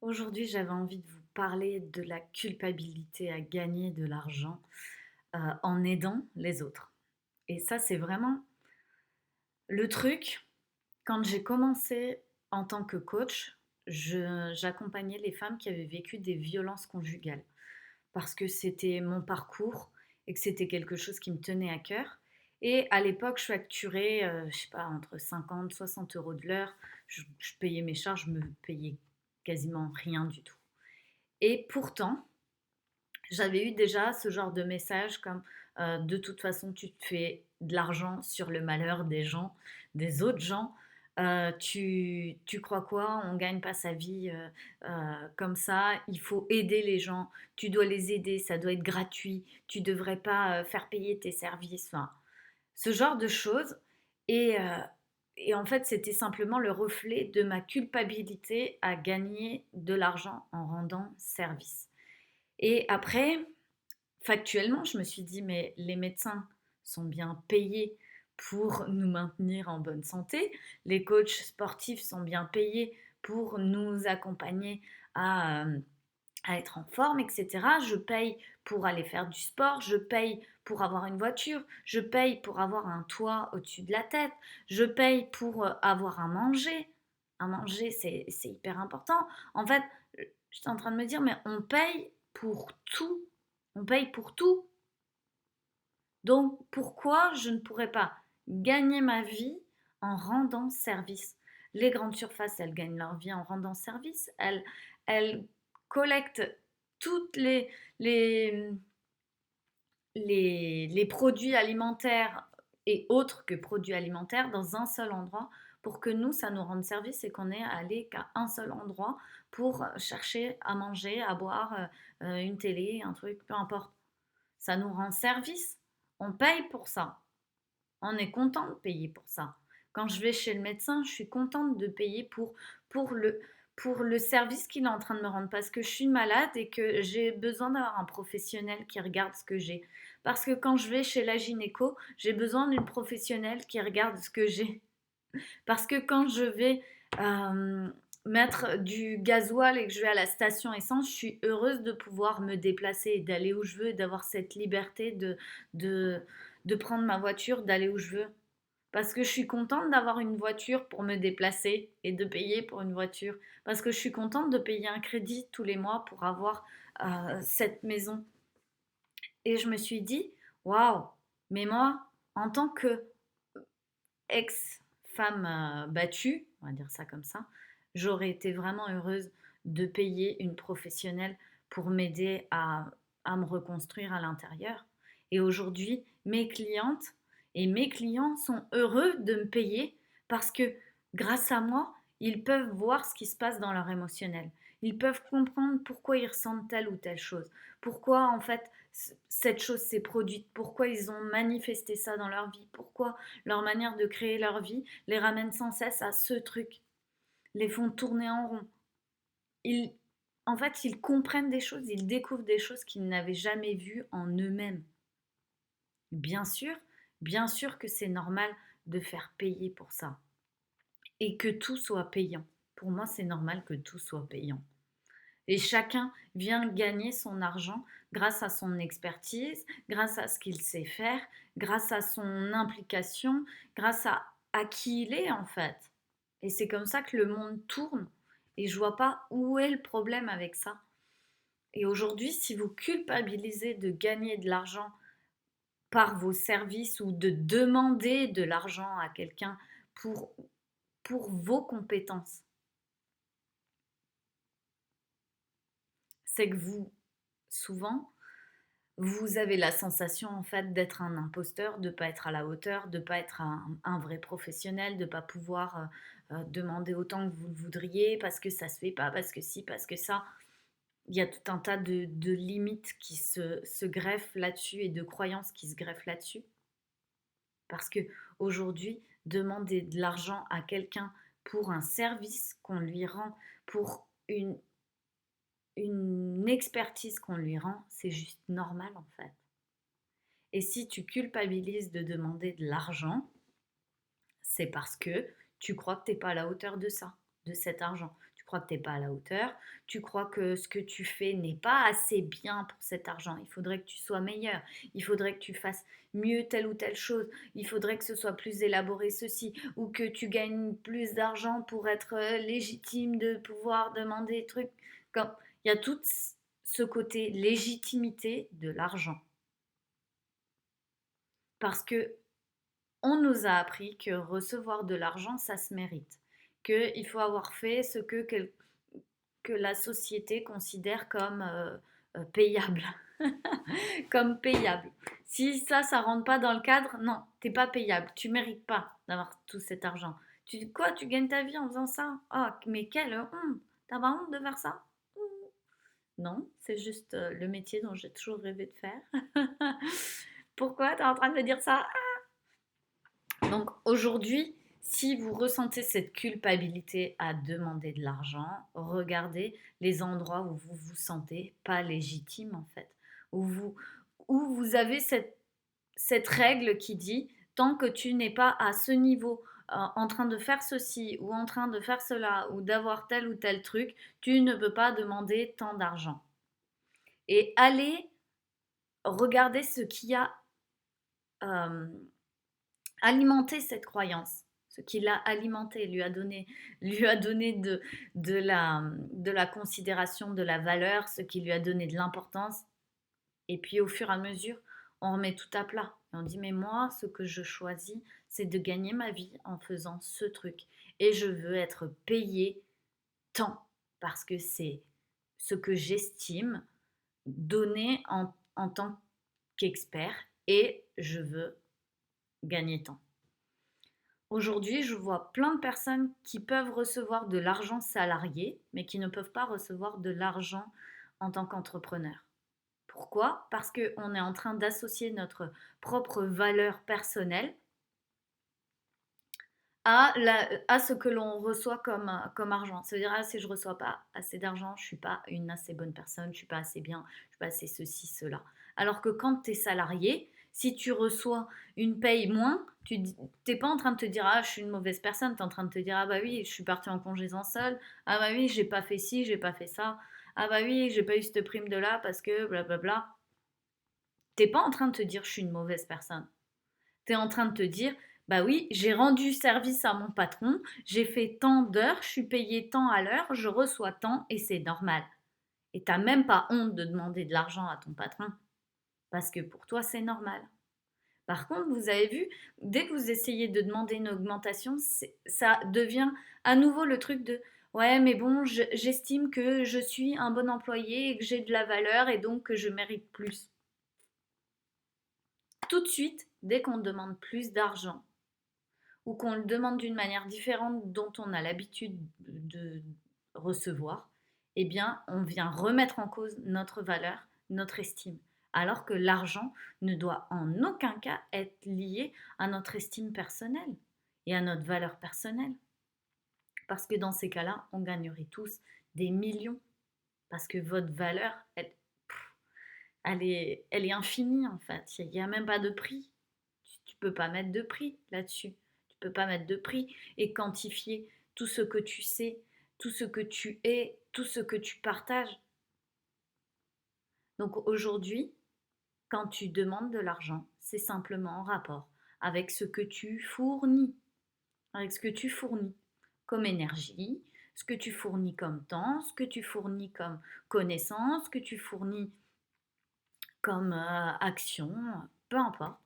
Aujourd'hui, j'avais envie de vous parler de la culpabilité à gagner de l'argent en aidant les autres. Et ça, c'est vraiment le truc. Quand j'ai commencé en tant que coach, j'accompagnais les femmes qui avaient vécu des violences conjugales parce que c'était mon parcours et que c'était quelque chose qui me tenait à cœur. Et à l'époque, je facturais, je sais pas, entre 50 et 60 euros de l'heure. Je payais mes charges, je me payais quasiment rien du tout. Et pourtant, j'avais eu déjà ce genre de message comme de toute façon tu te fais de l'argent sur le malheur des gens, des autres gens. Tu crois quoi? On gagne pas sa vie comme ça. Il faut aider les gens. Tu dois les aider. Ça doit être gratuit. Tu devrais pas faire payer tes services. Enfin, ce genre de choses. Et, euh, et en fait, c'était simplement le reflet de ma culpabilité à gagner de l'argent en rendant service. Et après, factuellement, je me suis dit, mais les médecins sont bien payés pour nous maintenir en bonne santé, les coachs sportifs sont bien payés pour nous accompagner à, euh, à être en forme, etc. Je paye pour aller faire du sport, je paye pour avoir une voiture, je paye pour avoir un toit au-dessus de la tête, je paye pour avoir à manger. À manger, c'est hyper important. En fait, j'étais en train de me dire, mais on paye pour tout. On paye pour tout. Donc, pourquoi je ne pourrais pas gagner ma vie en rendant service? Les grandes surfaces, elles gagnent leur vie en rendant service. Elles collectent toutes les, les produits alimentaires et autres que produits alimentaires dans un seul endroit pour que nous, ça nous rende service et qu'on ait à aller qu'à un seul endroit pour chercher à manger, à boire, une télé, un truc, peu importe. Ça nous rend service. On paye pour ça. On est content de payer pour ça. Quand je vais chez le médecin, je suis contente de payer pour le, pour le service qu'il est en train de me rendre parce que je suis malade et que j'ai besoin d'avoir un professionnel qui regarde ce que j'ai. Parce que quand je vais chez la gynéco, j'ai besoin d'une professionnelle qui regarde ce que j'ai. Parce que quand je vais euh, mettre du gasoil et que je vais à la station essence, je suis heureuse de pouvoir me déplacer et d'aller où je veux et d'avoir cette liberté de, de prendre ma voiture, d'aller où je veux. Parce que je suis contente d'avoir une voiture pour me déplacer et de payer pour une voiture. Parce que je suis contente de payer un crédit tous les mois pour avoir cette maison. Et je me suis dit, waouh, mais moi, en tant que ex-femme battue, on va dire ça comme ça, j'aurais été vraiment heureuse de payer une professionnelle pour m'aider à me reconstruire à l'intérieur. Et aujourd'hui, mes clientes et mes clients sont heureux de me payer parce que grâce à moi, ils peuvent voir ce qui se passe dans leur émotionnel. Ils peuvent comprendre pourquoi ils ressentent telle ou telle chose. Pourquoi en fait cette chose s'est produite. Pourquoi ils ont manifesté ça dans leur vie. Pourquoi leur manière de créer leur vie les ramène sans cesse à ce truc, les font tourner en rond. Ils, en fait, ils comprennent des choses, ils découvrent des choses qu'ils n'avaient jamais vues en eux-mêmes. Bien sûr, bien sûr que c'est normal de faire payer pour ça et que tout soit payant. Pour moi, c'est normal que tout soit payant. Et chacun vient gagner son argent grâce à son expertise, grâce à ce qu'il sait faire, grâce à son implication, grâce à qui il est en fait. Et c'est comme ça que le monde tourne. Et je vois pas où est le problème avec ça. Et aujourd'hui, si vous culpabilisez de gagner de l'argent par vos services ou de demander de l'argent à quelqu'un pour, pour vos compétences, c'est que vous, souvent, vous avez la sensation en fait d'être un imposteur, de ne pas être à la hauteur, de ne pas être un vrai professionnel, de ne pas pouvoir demander autant que vous le voudriez parce que ça se fait pas, parce que si, parce que ça. Il y a tout un tas de limites qui se greffent là-dessus et de croyances qui se greffent là-dessus. Parce que aujourd'hui, demander de l'argent à quelqu'un pour un service qu'on lui rend, pour une expertise qu'on lui rend, c'est juste normal en fait. Et si tu culpabilises de demander de l'argent, c'est parce que tu crois que tu n'es pas à la hauteur de ça, de cet argent. Tu crois que tu es pas à la hauteur, tu crois que ce que tu fais n'est pas assez bien pour cet argent, il faudrait que tu sois meilleur, il faudrait que tu fasses mieux telle ou telle chose, il faudrait que ce soit plus élaboré ceci, ou que tu gagnes plus d'argent pour être légitime de pouvoir demander des trucs. Comme, il y a tout ce côté légitimité de l'argent. Parce que on nous a appris que recevoir de l'argent, ça se mérite. Qu'il faut avoir fait ce que la société considère comme payable. Comme payable. Si ça rentre pas dans le cadre, non, t'es pas payable. Tu mérites pas d'avoir tout cet argent. Tu gagnes ta vie en faisant ça? Oh, mais quelle honte! T'as pas honte de faire ça? Non, c'est juste le métier dont j'ai toujours rêvé de faire. Pourquoi t'es en train de me dire ça? Donc aujourd'hui, si vous ressentez cette culpabilité à demander de l'argent, regardez les endroits où vous vous sentez pas légitime en fait, où vous avez cette règle qui dit tant que tu n'es pas à ce niveau, en train de faire ceci ou en train de faire cela ou d'avoir tel ou tel truc, tu ne peux pas demander tant d'argent. Et allez regarder ce qui a alimenté cette croyance, ce qui l'a alimenté, lui a donné de la considération, de la valeur, ce qui lui a donné de l'importance. Et puis au fur et à mesure, on remet tout à plat. Et on dit, mais moi, ce que je choisis, c'est de gagner ma vie en faisant ce truc. Et je veux être payé tant, parce que c'est ce que j'estime donner en tant qu'expert, et je veux gagner tant. Aujourd'hui, je vois plein de personnes qui peuvent recevoir de l'argent salarié, mais qui ne peuvent pas recevoir de l'argent en tant qu'entrepreneur. Pourquoi? Parce qu'on est en train d'associer notre propre valeur personnelle à ce que l'on reçoit comme argent. Ça veut dire, ah, si je ne reçois pas assez d'argent, je ne suis pas une assez bonne personne, je ne suis pas assez bien, je ne suis pas assez ceci, cela. Alors que quand tu es salarié, si tu reçois une paye moins, tu n'es pas en train de te dire, ah, je suis une mauvaise personne, tu es en train de te dire, ah bah oui, je suis partie en congé sans solde, ah bah oui, j'ai pas fait ci, j'ai pas fait ça, ah bah oui, j'ai pas eu cette prime de là parce que blablabla. T'es pas en train de te dire, je suis une mauvaise personne. Tu es en train de te dire, bah oui, j'ai rendu service à mon patron, j'ai fait tant d'heures, je suis payé tant à l'heure, je reçois tant et c'est normal. Et tu n'as même pas honte de demander de l'argent à ton patron parce que pour toi, c'est normal. Par contre, vous avez vu, dès que vous essayez de demander une augmentation, ça devient à nouveau le truc de ouais, mais bon, j'estime que je suis un bon employé et que j'ai de la valeur et donc que je mérite plus. Tout de suite, dès qu'on demande plus d'argent, ou qu'on le demande d'une manière différente dont on a l'habitude de recevoir, eh bien, on vient remettre en cause notre valeur, notre estime. Alors que l'argent ne doit en aucun cas être lié à notre estime personnelle et à notre valeur personnelle. Parce que dans ces cas-là, on gagnerait tous des millions. Parce que votre valeur, elle est infinie en fait. Il n'y a même pas de prix. Tu ne peux pas mettre de prix là-dessus. Tu ne peux pas mettre de prix et quantifier tout ce que tu sais, tout ce que tu es, tout ce que tu partages. Donc aujourd'hui, quand tu demandes de l'argent, c'est simplement en rapport avec ce que tu fournis, avec ce que tu fournis comme énergie, ce que tu fournis comme temps, ce que tu fournis comme connaissance, ce que tu fournis comme action, peu importe,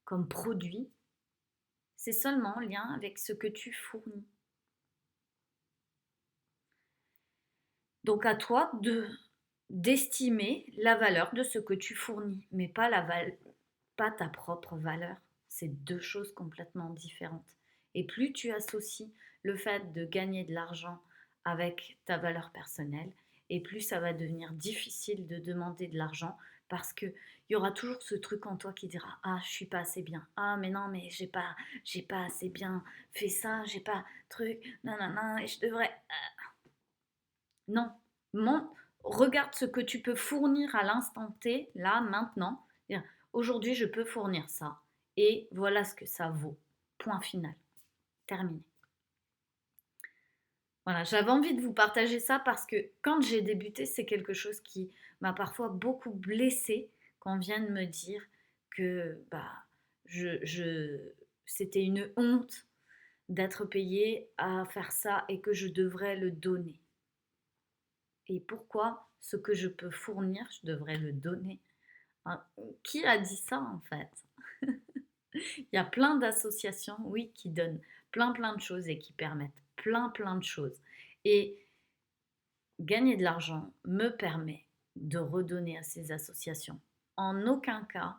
comme produit. C'est seulement en lien avec ce que tu fournis. Donc à toi d'estimer la valeur de ce que tu fournis, mais pas ta propre valeur. C'est deux choses complètement différentes. Et plus tu associes le fait de gagner de l'argent avec ta valeur personnelle, et plus ça va devenir difficile de demander de l'argent parce que il y aura toujours ce truc en toi qui dira ah je suis pas assez bien, ah mais non mais j'ai pas assez bien fait ça, j'ai pas truc non non non et je devrais non, regarde ce que tu peux fournir à l'instant T, là, maintenant. Aujourd'hui, je peux fournir ça. Et voilà ce que ça vaut. Point final. Terminé. Voilà, j'avais envie de vous partager ça parce que quand j'ai débuté, c'est quelque chose qui m'a parfois beaucoup blessée qu'on vienne me dire que bah, je c'était une honte d'être payée à faire ça et que je devrais le donner. Et pourquoi ce que je peux fournir, je devrais le donner? Hein, qui a dit ça en fait? Il y a plein d'associations, oui, qui donnent plein de choses et qui permettent plein de choses. Et gagner de l'argent me permet de redonner à ces associations. En aucun cas,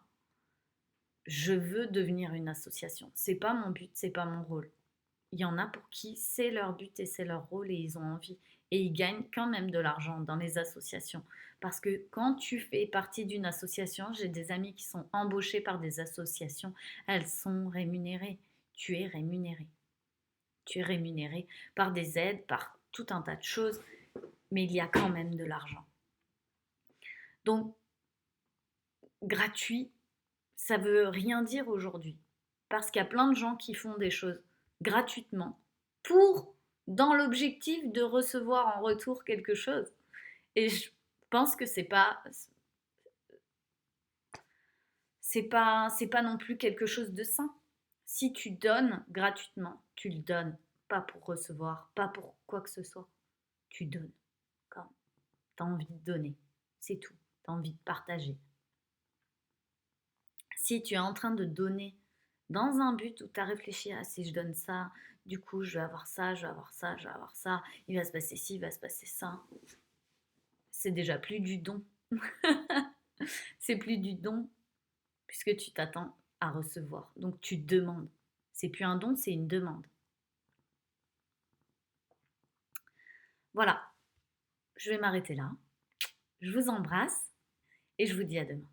je veux devenir une association. C'est pas mon but, c'est pas mon rôle. Il y en a pour qui c'est leur but et c'est leur rôle et ils ont envie. Et ils gagnent quand même de l'argent dans les associations. Parce que quand tu fais partie d'une association, j'ai des amis qui sont embauchés par des associations, elles sont rémunérées. Tu es rémunéré. Tu es rémunéré par des aides, par tout un tas de choses, mais il y a quand même de l'argent. Donc, gratuit, ça veut rien dire aujourd'hui. Parce qu'il y a plein de gens qui font des choses gratuitement pour, dans l'objectif de recevoir en retour quelque chose. Et je pense que c'est pas non plus quelque chose de sain. Si tu donnes gratuitement, tu le donnes, pas pour recevoir, pas pour quoi que ce soit. Tu donnes quand tu as envie de donner. C'est tout. Tu as envie de partager. Si tu es en train de donner dans un but où tu as réfléchi à si je donne ça, du coup je vais avoir ça, je vais avoir ça, je vais avoir ça, il va se passer ci, il va se passer ça, c'est déjà plus du don. C'est plus du don puisque tu t'attends à recevoir. Donc tu demandes. C'est plus un don, c'est une demande. Voilà, je vais m'arrêter là. Je vous embrasse et je vous dis à demain.